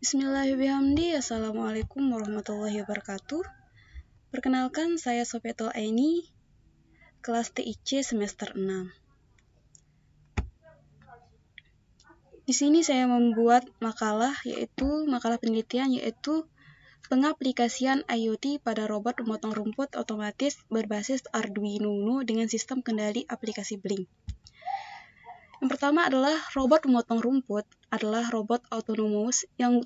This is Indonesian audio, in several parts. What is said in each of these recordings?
Bismillahirrahmanirrahim. Assalamualaikum warahmatullahi wabarakatuh. Perkenalkan, saya Sofetul Aini, kelas TIC semester 6. Di sini saya membuat makalah penelitian yaitu pengaplikasian IoT pada robot pemotong rumput otomatis berbasis Arduino Uno dengan sistem kendali aplikasi Blink. Yang pertama adalah robot pemotong rumput adalah robot autonomous yang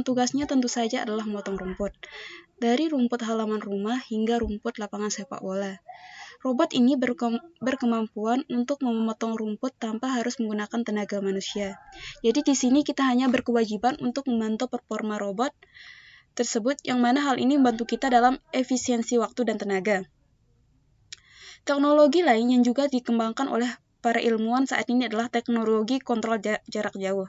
tugasnya tentu saja adalah memotong rumput. Dari rumput halaman rumah hingga rumput lapangan sepak bola. Robot ini berkemampuan untuk memotong rumput tanpa harus menggunakan tenaga manusia. Jadi di sini kita hanya berkewajiban untuk memantau performa robot tersebut, yang mana hal ini membantu kita dalam efisiensi waktu dan tenaga. Teknologi lain yang juga dikembangkan oleh para ilmuwan saat ini adalah teknologi kontrol jarak jauh.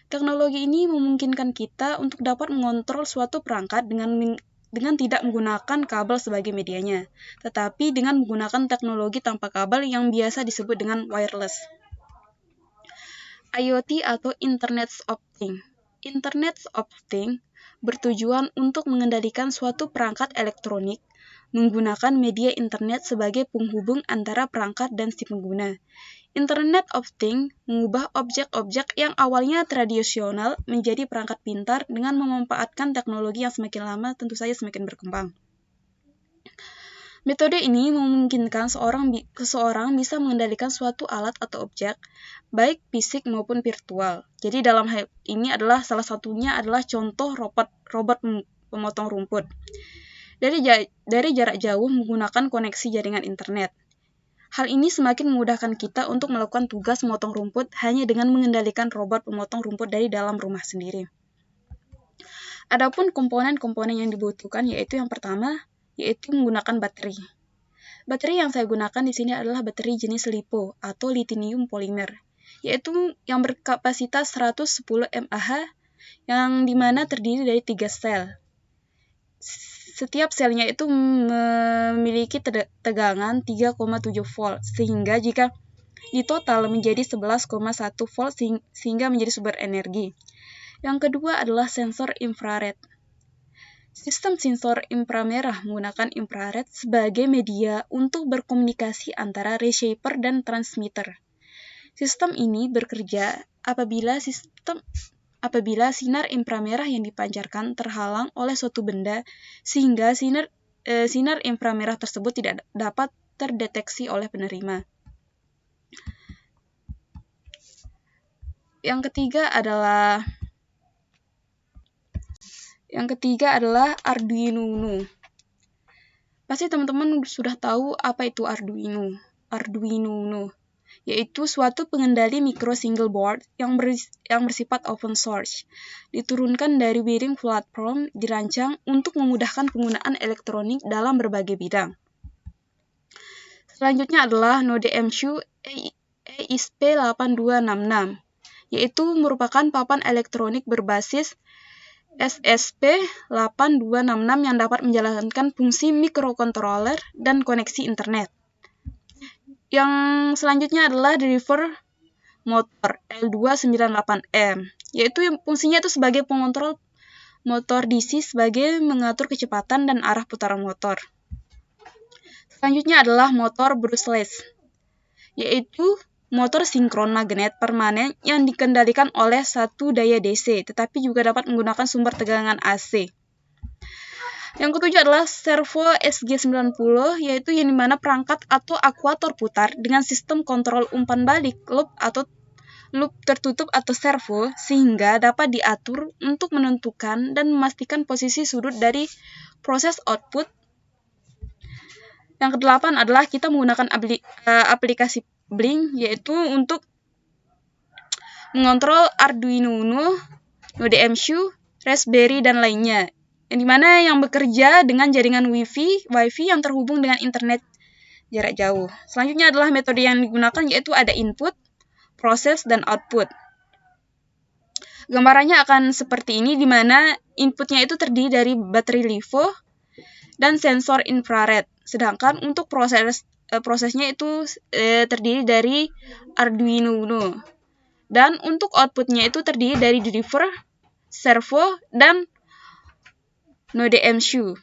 Teknologi ini memungkinkan kita untuk dapat mengontrol suatu perangkat dengan tidak menggunakan kabel sebagai medianya, tetapi dengan menggunakan teknologi tanpa kabel yang biasa disebut dengan wireless. IoT atau Internet of Things. Internet of Things bertujuan untuk mengendalikan suatu perangkat elektronik menggunakan media internet sebagai penghubung antara perangkat dan si pengguna. Internet of Things mengubah objek-objek yang awalnya tradisional menjadi perangkat pintar dengan memanfaatkan teknologi yang semakin lama tentu saja semakin berkembang. Metode ini memungkinkan seseorang bisa mengendalikan suatu alat atau objek, baik fisik maupun virtual. Jadi dalam hal ini adalah salah satunya adalah contoh robot pemotong rumput. Dari jarak jauh menggunakan koneksi jaringan internet. Hal ini semakin memudahkan kita untuk melakukan tugas memotong rumput hanya dengan mengendalikan robot pemotong rumput dari dalam rumah sendiri. Adapun komponen-komponen yang dibutuhkan yaitu yang pertama, yaitu menggunakan baterai. Baterai yang saya gunakan di sini adalah baterai jenis LiPo atau lithium polymer, yaitu yang berkapasitas 110 mAh yang dimana terdiri dari 3 sel. Setiap selnya itu memiliki tegangan 3,7 volt, sehingga jika ditotal menjadi 11,1 volt sehingga menjadi sumber energi. Yang kedua adalah sensor infrared. Sistem sensor inframerah menggunakan infrared sebagai media untuk berkomunikasi antara receiver dan transmitter. Sistem ini bekerja apabila sinar inframerah yang dipancarkan terhalang oleh suatu benda sehingga sinar inframerah tersebut tidak dapat terdeteksi oleh penerima. Yang ketiga adalah Arduino Uno. Pasti teman-teman sudah tahu apa itu Arduino. Arduino Uno yaitu suatu pengendali micro single board yang bersifat open source, diturunkan dari Wiring Platform, dirancang untuk memudahkan penggunaan elektronik dalam berbagai bidang. Selanjutnya adalah Node MCU EISP8266, yaitu merupakan papan elektronik berbasis SSP8266 yang dapat menjalankan fungsi microcontroller dan koneksi internet. Yang selanjutnya adalah driver motor L298M, yaitu fungsinya itu sebagai pengontrol motor DC sebagai mengatur kecepatan dan arah putaran motor. Selanjutnya adalah motor brushless, yaitu motor sinkron magnet permanen yang dikendalikan oleh satu daya DC, tetapi juga dapat menggunakan sumber tegangan AC. Yang ketujuh adalah servo SG90, yaitu yang dimana perangkat atau akuator putar dengan sistem kontrol umpan balik loop atau loop tertutup atau servo, sehingga dapat diatur untuk menentukan dan memastikan posisi sudut dari proses output. Yang kedelapan adalah kita menggunakan aplikasi Blink, yaitu untuk mengontrol Arduino Uno, Node MCU, Raspberry, dan lainnya. Yang dimana yang bekerja dengan jaringan Wi-Fi yang terhubung dengan internet jarak jauh. Selanjutnya adalah metode yang digunakan yaitu ada input, proses, dan output. Gambarannya akan seperti ini, di mana inputnya itu terdiri dari baterai LiPo dan sensor infrared. Sedangkan untuk prosesnya itu terdiri dari Arduino Uno. Dan untuk outputnya itu terdiri dari driver servo, dan node MCU.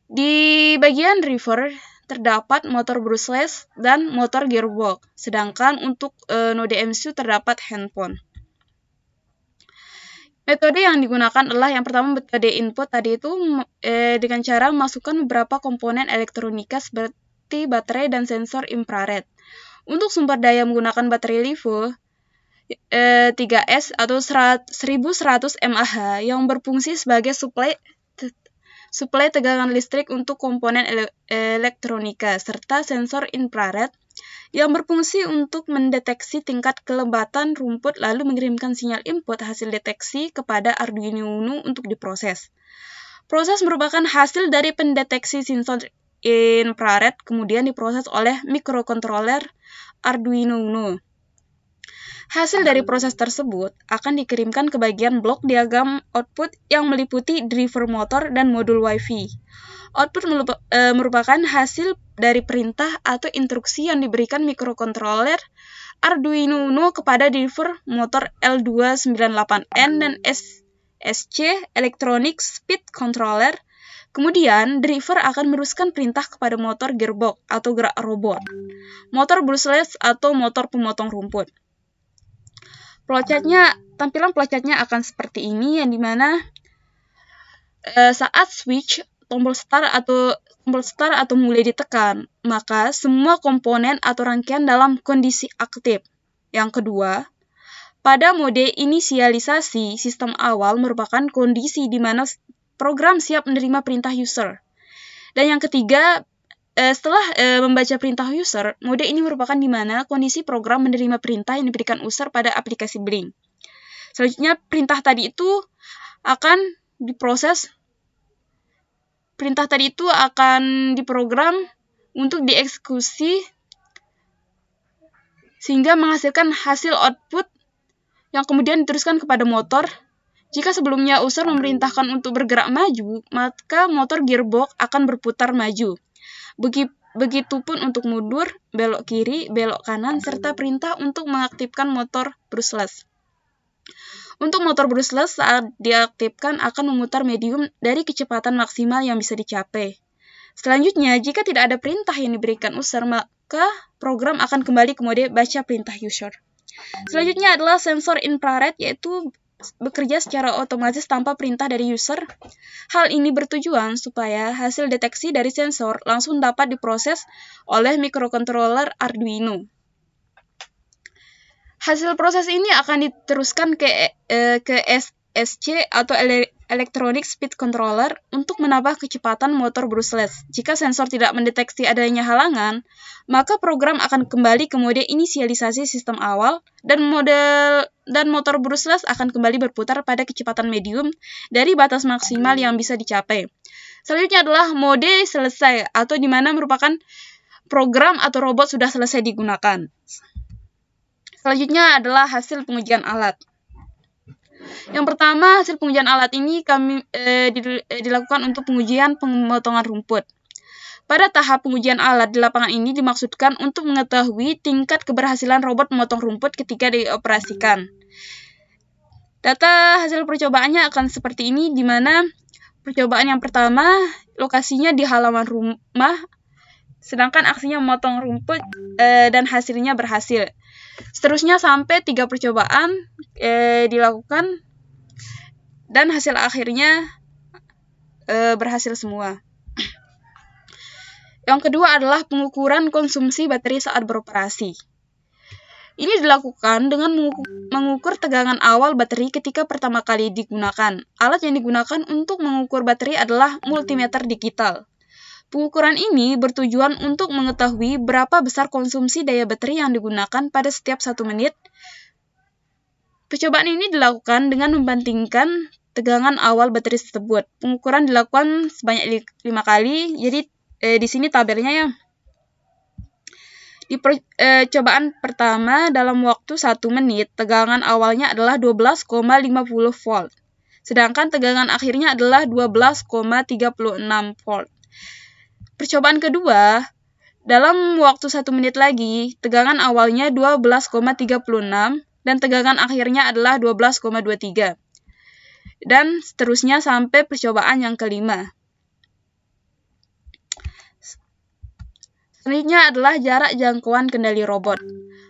Di bagian driver terdapat motor brushless dan motor gearbox, sedangkan untuk node MCU terdapat handphone. Metode yang digunakan adalah yang pertama metode input tadi itu dengan cara memasukkan beberapa komponen elektronika seperti baterai dan sensor infrared. Untuk sumber daya menggunakan baterai LiPo 3S atau 1100 mAh yang berfungsi sebagai suplai tegangan listrik untuk komponen elektronika serta sensor infrared yang berfungsi untuk mendeteksi tingkat kelembatan rumput lalu mengirimkan sinyal input hasil deteksi kepada Arduino Uno untuk diproses. Proses merupakan hasil dari pendeteksi sensor infrared kemudian diproses oleh mikrokontroler Arduino Uno. Hasil dari proses tersebut akan dikirimkan ke bagian blok diagram output yang meliputi driver motor dan modul Wi-Fi. Output merupakan hasil dari perintah atau instruksi yang diberikan mikrokontroler Arduino Uno kepada driver motor L298N dan SC Electronic Speed Controller. Kemudian, driver akan meneruskan perintah kepada motor gearbox atau gerak robot, motor brushless atau motor pemotong rumput. Tampilan flowchartnya akan seperti ini, yang dimana saat switch tombol start atau mulai ditekan, maka semua komponen atau rangkaian dalam kondisi aktif. Yang kedua, pada mode inisialisasi, sistem awal merupakan kondisi di mana program siap menerima perintah user. Dan yang ketiga, setelah membaca perintah user, mode ini merupakan di mana kondisi program menerima perintah yang diberikan user pada aplikasi Blink. Selanjutnya, perintah tadi itu akan diprogram untuk dieksekusi sehingga menghasilkan hasil output yang kemudian diteruskan kepada motor. Jika sebelumnya user memerintahkan untuk bergerak maju, maka motor gearbox akan berputar maju. Begitupun untuk mundur, belok kiri, belok kanan, serta perintah untuk mengaktifkan motor brushless. Untuk motor brushless saat diaktifkan akan memutar medium dari kecepatan maksimal yang bisa dicapai. Selanjutnya, jika tidak ada perintah yang diberikan user, maka program akan kembali ke mode baca perintah user. Selanjutnya adalah sensor infrared, yaitu bekerja secara otomatis tanpa perintah dari user. Hal ini bertujuan supaya hasil deteksi dari sensor langsung dapat diproses oleh mikrokontroler Arduino. Hasil proses ini akan diteruskan ke SC atau Electronic Speed Controller untuk menambah kecepatan motor brushless. Jika sensor tidak mendeteksi adanya halangan, maka program akan kembali ke mode inisialisasi sistem awal dan motor brushless akan kembali berputar pada kecepatan medium dari batas maksimal yang bisa dicapai. Selanjutnya adalah mode selesai atau di mana merupakan program atau robot sudah selesai digunakan. Selanjutnya adalah hasil pengujian alat. Yang pertama, hasil pengujian alat ini dilakukan untuk pengujian pemotongan rumput. Pada tahap pengujian alat di lapangan ini dimaksudkan untuk mengetahui tingkat keberhasilan robot memotong rumput ketika dioperasikan. Data hasil percobaannya akan seperti ini, di mana percobaan yang pertama lokasinya di halaman rumah, sedangkan aksinya memotong rumput dan hasilnya berhasil. Seterusnya sampai 3 percobaan dilakukan dan hasil akhirnya berhasil semua. Yang kedua adalah pengukuran konsumsi baterai saat beroperasi. Ini dilakukan dengan mengukur tegangan awal baterai ketika pertama kali digunakan. Alat yang digunakan untuk mengukur baterai adalah multimeter digital. Pengukuran ini bertujuan untuk mengetahui berapa besar konsumsi daya baterai yang digunakan pada setiap 1 menit. Percobaan ini dilakukan dengan membandingkan tegangan awal baterai tersebut. Pengukuran dilakukan sebanyak 5 kali, jadi di sini tabelnya ya. Di percobaan pertama dalam waktu 1 menit, tegangan awalnya adalah 12,50 volt, sedangkan tegangan akhirnya adalah 12,36 volt. Percobaan kedua, dalam waktu 1 menit lagi, tegangan awalnya 12,36 dan tegangan akhirnya adalah 12,23. dan seterusnya sampai percobaan yang kelima. Selanjutnya adalah jarak jangkauan kendali robot.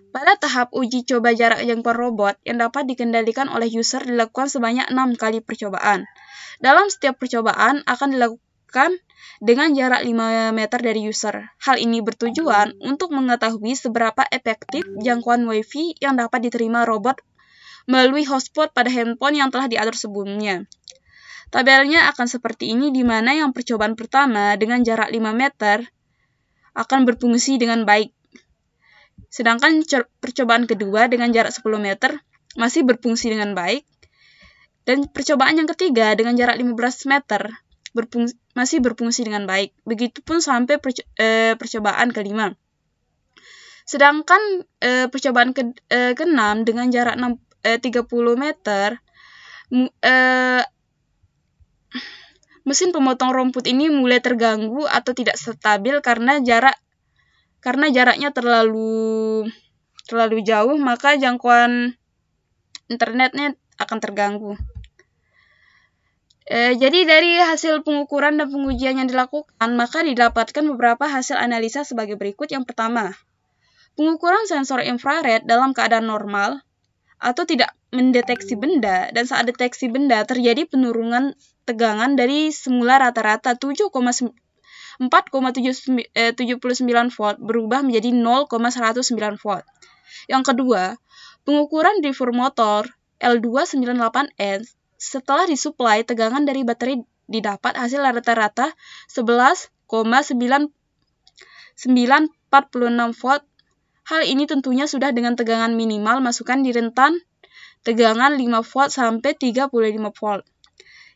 Pada tahap uji coba jarak jangkauan robot yang dapat dikendalikan oleh user dilakukan sebanyak 6 kali percobaan. Dalam setiap percobaan akan dilakukan dengan jarak 5 meter dari user. Hal ini bertujuan untuk mengetahui seberapa efektif jangkauan Wi-Fi yang dapat diterima robot melalui hotspot pada handphone yang telah diatur sebelumnya. Tabelnya akan seperti ini, di mana yang percobaan pertama dengan jarak 5 meter akan berfungsi dengan baik. Sedangkan percobaan kedua dengan jarak 10 meter masih berfungsi dengan baik. Dan percobaan yang ketiga dengan jarak 15 meter masih berfungsi dengan baik. Begitupun sampai percobaan kelima. Sedangkan percobaan ke-6 dengan jarak 30 meter, mesin pemotong rumput ini mulai terganggu atau tidak stabil karena jaraknya terlalu jauh, maka jangkauan internetnya akan terganggu. Jadi dari hasil pengukuran dan pengujian yang dilakukan, maka didapatkan beberapa hasil analisa sebagai berikut. Yang pertama, pengukuran sensor infrared dalam keadaan normal atau tidak mendeteksi benda, dan saat deteksi benda terjadi penurunan tegangan dari semula rata-rata 4,79 volt berubah menjadi 0,109 volt. Yang kedua, pengukuran driver motor L298N setelah disuplai tegangan dari baterai didapat hasil rata-rata 11,946 volt. Hal ini tentunya sudah dengan tegangan minimal masukkan di rentan tegangan 5 volt sampai 35 volt.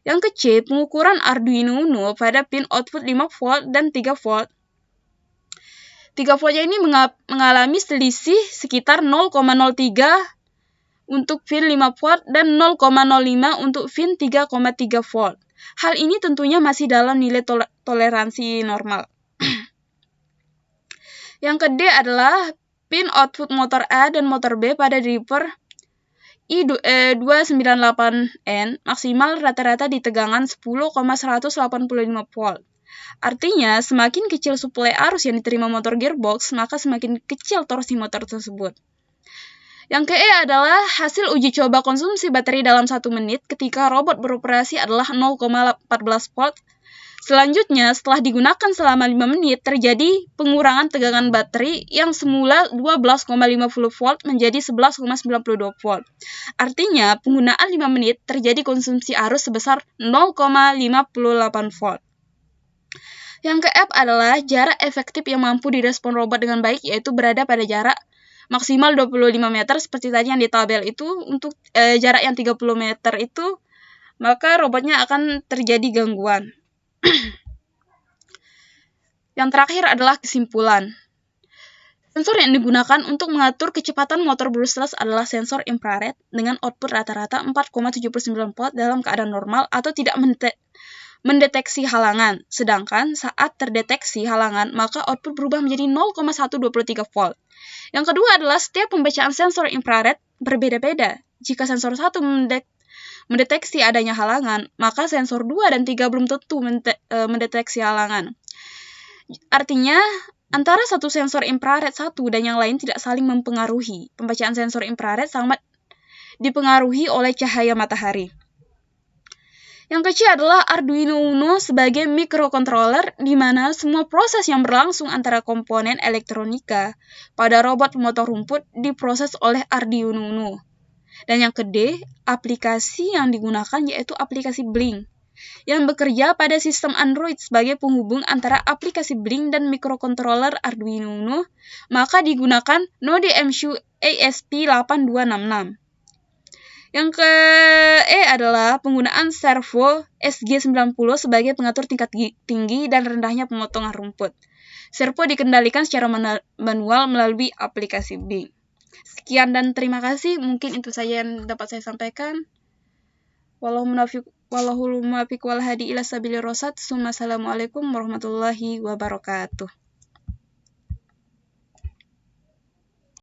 Yang kecil, pengukuran Arduino Uno pada pin output 5 volt dan 3 volt. 3 voltnya ini mengalami selisih sekitar 0,03 untuk pin 5 volt dan 0,05 untuk pin 3,3 volt. Hal ini tentunya masih dalam nilai toleransi normal. Yang kedua adalah pin output motor A dan motor B pada driver I298N maksimal rata-rata di tegangan 10,185 volt. Artinya, semakin kecil suplai arus yang diterima motor gearbox, maka semakin kecil torsi motor tersebut. Yang ke-E adalah hasil uji coba konsumsi baterai dalam 1 menit ketika robot beroperasi adalah 0,14 volt. Selanjutnya, setelah digunakan selama 5 menit, terjadi pengurangan tegangan baterai yang semula 12,50 volt menjadi 11,92 volt. Artinya, penggunaan 5 menit terjadi konsumsi arus sebesar 0,58 volt. Yang ke-F adalah jarak efektif yang mampu direspon robot dengan baik, yaitu berada pada jarak maksimal 25 meter seperti tadi yang di tabel itu. Untuk jarak yang 30 meter itu, maka robotnya akan terjadi gangguan. Yang terakhir adalah kesimpulan. Sensor yang digunakan untuk mengatur kecepatan motor brushless adalah sensor infrared dengan output rata-rata 4,79 volt dalam keadaan normal atau tidak mendeteksi halangan. Sedangkan saat terdeteksi halangan, maka output berubah menjadi 0,123 volt. Yang kedua adalah setiap pembacaan sensor infrared berbeda-beda. Jika sensor 1 mendeteksi adanya halangan, maka sensor 2 dan 3 belum tentu mendeteksi halangan. Artinya, antara satu sensor infrared satu dan yang lain tidak saling mempengaruhi. Pembacaan sensor infrared sangat dipengaruhi oleh cahaya matahari. Yang kecil adalah Arduino Uno sebagai microcontroller, di mana semua proses yang berlangsung antara komponen elektronika pada robot pemotong rumput diproses oleh Arduino Uno. Dan yang kedua, aplikasi yang digunakan yaitu aplikasi Blink, yang bekerja pada sistem Android sebagai penghubung antara aplikasi Blink dan microcontroller Arduino Uno, maka digunakan Node MCU ASP8266. Yang ke-E adalah penggunaan servo SG90 sebagai pengatur tingkat tinggi dan rendahnya pemotongan rumput. Servo dikendalikan secara manual melalui aplikasi Blink. Sekian dan terima kasih. Mungkin itu saja yang dapat saya sampaikan. Wallahul muwaffiq wal hadi ila sabilir rasyad. Assalamualaikum warahmatullahi wabarakatuh.